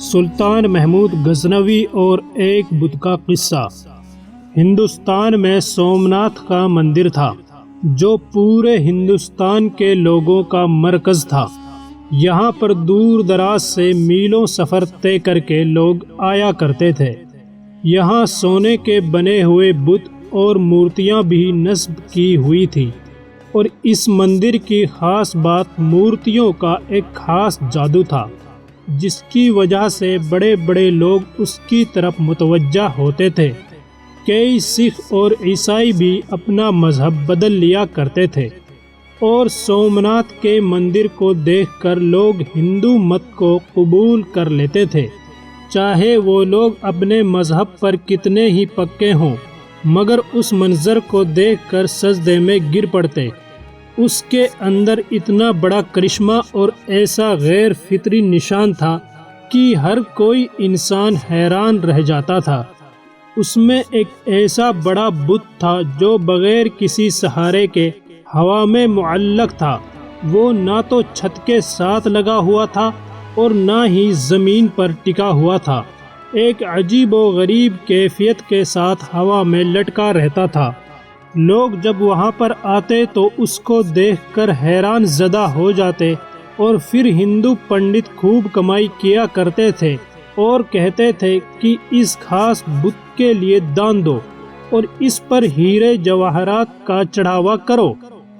سلطان محمود غزنوی اور ایک بت کا قصہ۔ ہندوستان میں سومناتھ کا مندر تھا جو پورے ہندوستان کے لوگوں کا مرکز تھا۔ یہاں پر دور دراز سے میلوں سفر طے کر کے لوگ آیا کرتے تھے۔ یہاں سونے کے بنے ہوئے بت اور مورتیاں بھی نصب کی ہوئی تھی، اور اس مندر کی خاص بات مورتیوں کا ایک خاص جادو تھا، جس کی وجہ سے بڑے بڑے لوگ اس کی طرف متوجہ ہوتے تھے۔ کئی سکھ اور عیسائی بھی اپنا مذہب بدل لیا کرتے تھے، اور سومناتھ کے مندر کو دیکھ کر لوگ ہندو مت کو قبول کر لیتے تھے، چاہے وہ لوگ اپنے مذہب پر کتنے ہی پکے ہوں، مگر اس منظر کو دیکھ کر سجدے میں گر پڑتے۔ اس کے اندر اتنا بڑا کرشمہ اور ایسا غیر فطری نشان تھا کہ ہر کوئی انسان حیران رہ جاتا تھا۔ اس میں ایک ایسا بڑا بت تھا جو بغیر کسی سہارے کے ہوا میں معلق تھا۔ وہ نہ تو چھت کے ساتھ لگا ہوا تھا اور نہ ہی زمین پر ٹکا ہوا تھا، ایک عجیب و غریب کیفیت کے ساتھ ہوا میں لٹکا رہتا تھا۔ لوگ جب وہاں پر آتے تو اس کو دیکھ کر حیران زدہ ہو جاتے، اور پھر ہندو پنڈت خوب کمائی کیا کرتے تھے اور کہتے تھے کہ اس خاص بت کے لیے دان دو اور اس پر ہیرے جواہرات کا چڑھاوا کرو،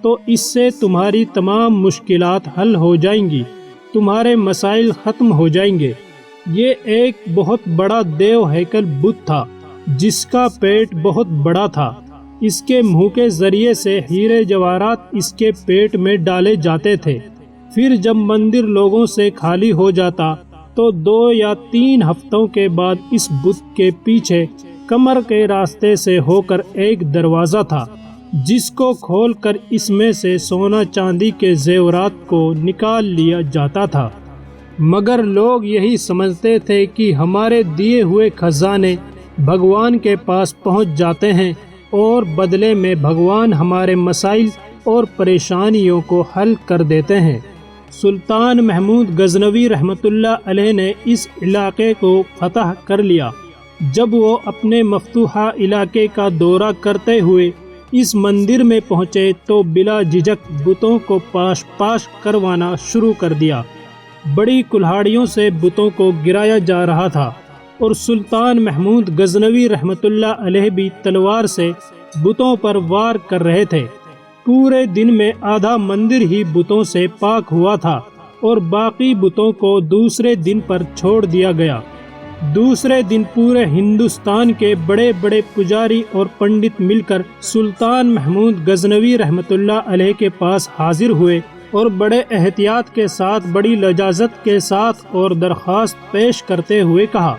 تو اس سے تمہاری تمام مشکلات حل ہو جائیں گی، تمہارے مسائل ختم ہو جائیں گے۔ یہ ایک بہت بڑا دیو ہیکل بت تھا جس کا پیٹ بہت بڑا تھا۔ اس کے منہ کے ذریعے سے ہیرے جواہرات اس کے پیٹ میں ڈالے جاتے تھے۔ پھر جب مندر لوگوں سے خالی ہو جاتا تو 2 یا 3 ہفتوں کے بعد اس بت کے پیچھے کمر کے راستے سے ہو کر ایک دروازہ تھا، جس کو کھول کر اس میں سے سونا چاندی کے زیورات کو نکال لیا جاتا تھا۔ مگر لوگ یہی سمجھتے تھے کہ ہمارے دیے ہوئے خزانے بھگوان کے پاس پہنچ جاتے ہیں، اور بدلے میں بھگوان ہمارے مسائل اور پریشانیوں کو حل کر دیتے ہیں۔ سلطان محمود غزنوی رحمۃ اللہ علیہ نے اس علاقے کو فتح کر لیا۔ جب وہ اپنے مفتوحہ علاقے کا دورہ کرتے ہوئے اس مندر میں پہنچے تو بلا جھجک بتوں کو پاش پاش کروانا شروع کر دیا۔ بڑی کلہاڑیوں سے بتوں کو گرایا جا رہا تھا، اور سلطان محمود غزنوی رحمۃ اللہ علیہ بھی تلوار سے بتوں پر وار کر رہے تھے۔ پورے دن میں آدھا مندر ہی بتوں سے پاک ہوا تھا، اور باقی بتوں کو دوسرے دن پر چھوڑ دیا گیا۔ دوسرے دن پورے ہندوستان کے بڑے بڑے پجاری اور پنڈت مل کر سلطان محمود غزنوی رحمۃ اللہ علیہ کے پاس حاضر ہوئے، اور بڑے احتیاط کے ساتھ، بڑی لجاجت کے ساتھ اور درخواست پیش کرتے ہوئے کہا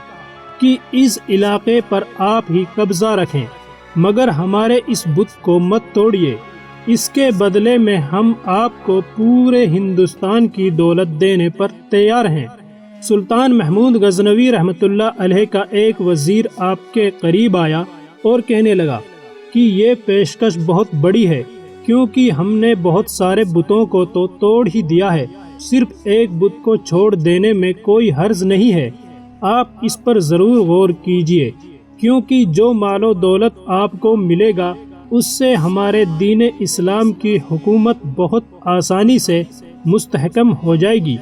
کہ اس علاقے پر آپ ہی قبضہ رکھیں، مگر ہمارے اس بت کو مت توڑیے۔ اس کے بدلے میں ہم آپ کو پورے ہندوستان کی دولت دینے پر تیار ہیں۔ سلطان محمود غزنوی رحمۃ اللہ علیہ کا ایک وزیر آپ کے قریب آیا اور کہنے لگا کہ یہ پیشکش بہت بڑی ہے، کیونکہ ہم نے بہت سارے بتوں کو تو توڑ ہی دیا ہے، صرف ایک بت کو چھوڑ دینے میں کوئی حرج نہیں ہے۔ آپ اس پر ضرور غور کیجئے، کیونکہ جو مال و دولت آپ کو ملے گا اس سے ہمارے دین اسلام کی حکومت بہت آسانی سے مستحکم ہو جائے گی۔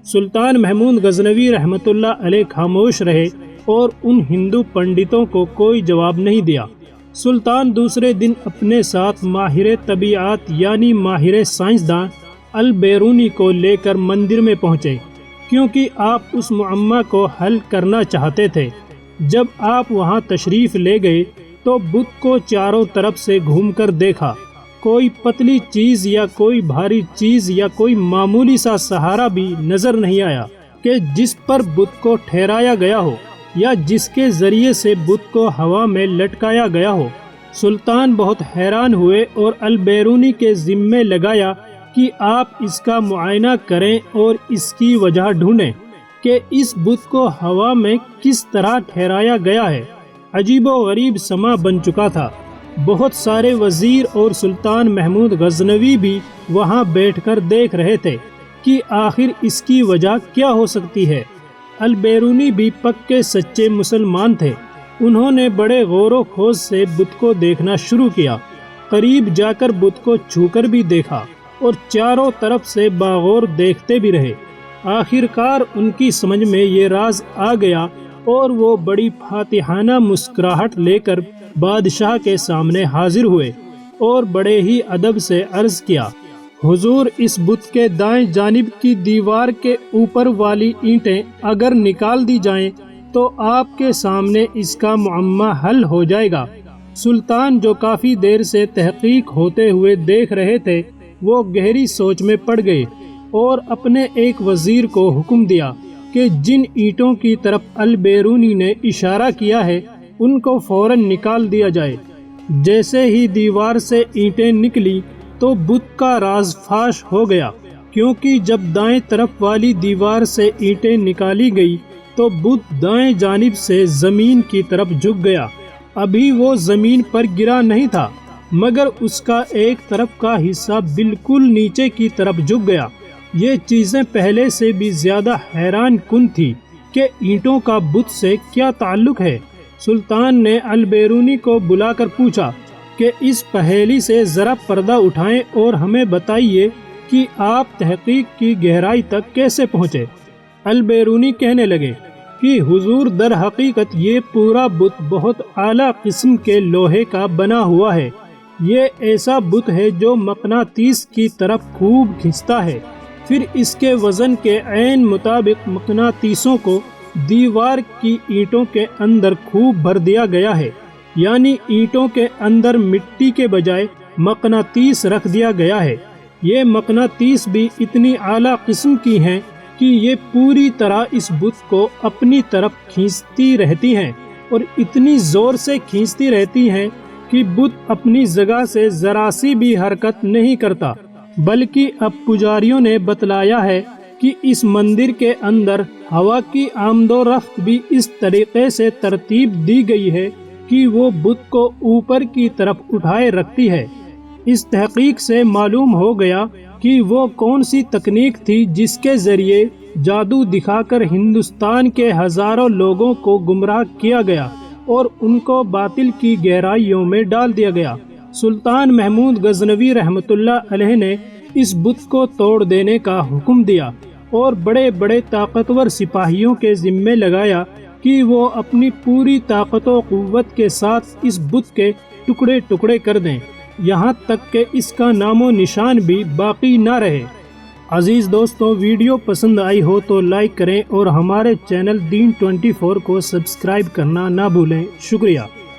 سلطان محمود غزنوی رحمۃ اللہ علیہ خاموش رہے اور ان ہندو پنڈتوں کو کوئی جواب نہیں دیا۔ سلطان دوسرے دن اپنے ساتھ ماہر طبیعت یعنی ماہر سائنسداں البیرونی کو لے کر مندر میں پہنچے، کیونکہ آپ اس معمہ کو حل کرنا چاہتے تھے۔ جب آپ وہاں تشریف لے گئے تو بت کو چاروں طرف سے گھوم کر دیکھا۔ کوئی پتلی چیز یا کوئی بھاری چیز یا کوئی معمولی سا سہارا بھی نظر نہیں آیا کہ جس پر بت کو ٹھہرایا گیا ہو یا جس کے ذریعے سے بت کو ہوا میں لٹکایا گیا ہو۔ سلطان بہت حیران ہوئے اور البیرونی کے ذمے لگایا کہ آپ اس کا معائنہ کریں اور اس کی وجہ ڈھونڈیں کہ اس بت کو ہوا میں کس طرح ٹھہرایا گیا ہے۔ عجیب و غریب سما بن چکا تھا۔ بہت سارے وزیر اور سلطان محمود غزنوی بھی وہاں بیٹھ کر دیکھ رہے تھے کہ آخر اس کی وجہ کیا ہو سکتی ہے۔ البیرونی بھی پکے سچے مسلمان تھے۔ انہوں نے بڑے غور و خوض سے بت کو دیکھنا شروع کیا، قریب جا کر بت کو چھو کر بھی دیکھا اور چاروں طرف سے باغور دیکھتے بھی رہے۔ آخر کار ان کی سمجھ میں یہ راز آ گیا اور وہ بڑی فاتحانہ مسکراہٹ لے کر بادشاہ کے سامنے حاضر ہوئے اور بڑے ہی ادب سے عرض کیا، حضور، اس بت کے دائیں جانب کی دیوار کے اوپر والی اینٹیں اگر نکال دی جائیں تو آپ کے سامنے اس کا معمہ حل ہو جائے گا۔ سلطان، جو کافی دیر سے تحقیق ہوتے ہوئے دیکھ رہے تھے، وہ گہری سوچ میں پڑ گئے اور اپنے ایک وزیر کو حکم دیا کہ جن اینٹوں کی طرف البیرونی نے اشارہ کیا ہے ان کو فوراً نکال دیا جائے۔ جیسے ہی دیوار سے اینٹیں نکلی تو بت کا راز فاش ہو گیا، کیونکہ جب دائیں طرف والی دیوار سے اینٹیں نکالی گئی تو بت دائیں جانب سے زمین کی طرف جھک گیا۔ ابھی وہ زمین پر گرا نہیں تھا، مگر اس کا ایک طرف کا حصہ بالکل نیچے کی طرف جھک گیا۔ یہ چیزیں پہلے سے بھی زیادہ حیران کن تھی کہ اینٹوں کا بت سے کیا تعلق ہے۔ سلطان نے البیرونی کو بلا کر پوچھا کہ اس پہیلی سے ذرا پردہ اٹھائیں اور ہمیں بتائیے کہ آپ تحقیق کی گہرائی تک کیسے پہنچے۔ البیرونی کہنے لگے کہ حضور، در حقیقت یہ پورا بت بہت اعلیٰ قسم کے لوہے کا بنا ہوا ہے۔ یہ ایسا بت ہے جو مقناطیس کی طرف خوب کھنچتا ہے، پھر اس کے وزن کے عین مطابق مقناطیسوں کو دیوار کی اینٹوں کے اندر خوب بھر دیا گیا ہے، یعنی اینٹوں کے اندر مٹی کے بجائے مقناطیس رکھ دیا گیا ہے۔ یہ مقناطیس بھی اتنی اعلیٰ قسم کی ہیں کہ یہ پوری طرح اس بت کو اپنی طرف کھینچتی رہتی ہیں اور اتنی زور سے کھینچتی رہتی ہیں کہ بت اپنی جگہ سے ذرا سی بھی حرکت نہیں کرتا۔ بلکہ اب پجاریوں نے بتلایا ہے کہ اس مندر کے اندر ہوا کی آمد و رفت بھی اس طریقے سے ترتیب دی گئی ہے کہ وہ بت کو اوپر کی طرف اٹھائے رکھتی ہے۔ اس تحقیق سے معلوم ہو گیا کہ وہ کون سی تکنیک تھی جس کے ذریعے جادو دکھا کر ہندوستان کے ہزاروں لوگوں کو گمراہ کیا گیا اور ان کو باطل کی گہرائیوں میں ڈال دیا گیا۔ سلطان محمود غزنوی رحمۃ اللہ علیہ نے اس بت کو توڑ دینے کا حکم دیا اور بڑے بڑے طاقتور سپاہیوں کے ذمے لگایا کہ وہ اپنی پوری طاقت و قوت کے ساتھ اس بت کے ٹکڑے ٹکڑے کر دیں، یہاں تک کہ اس کا نام و نشان بھی باقی نہ رہے۔ عزیز دوستوں، ویڈیو پسند آئی ہو تو لائک کریں اور ہمارے چینل دین 24 کو سبسکرائب کرنا نہ بھولیں۔ شکریہ۔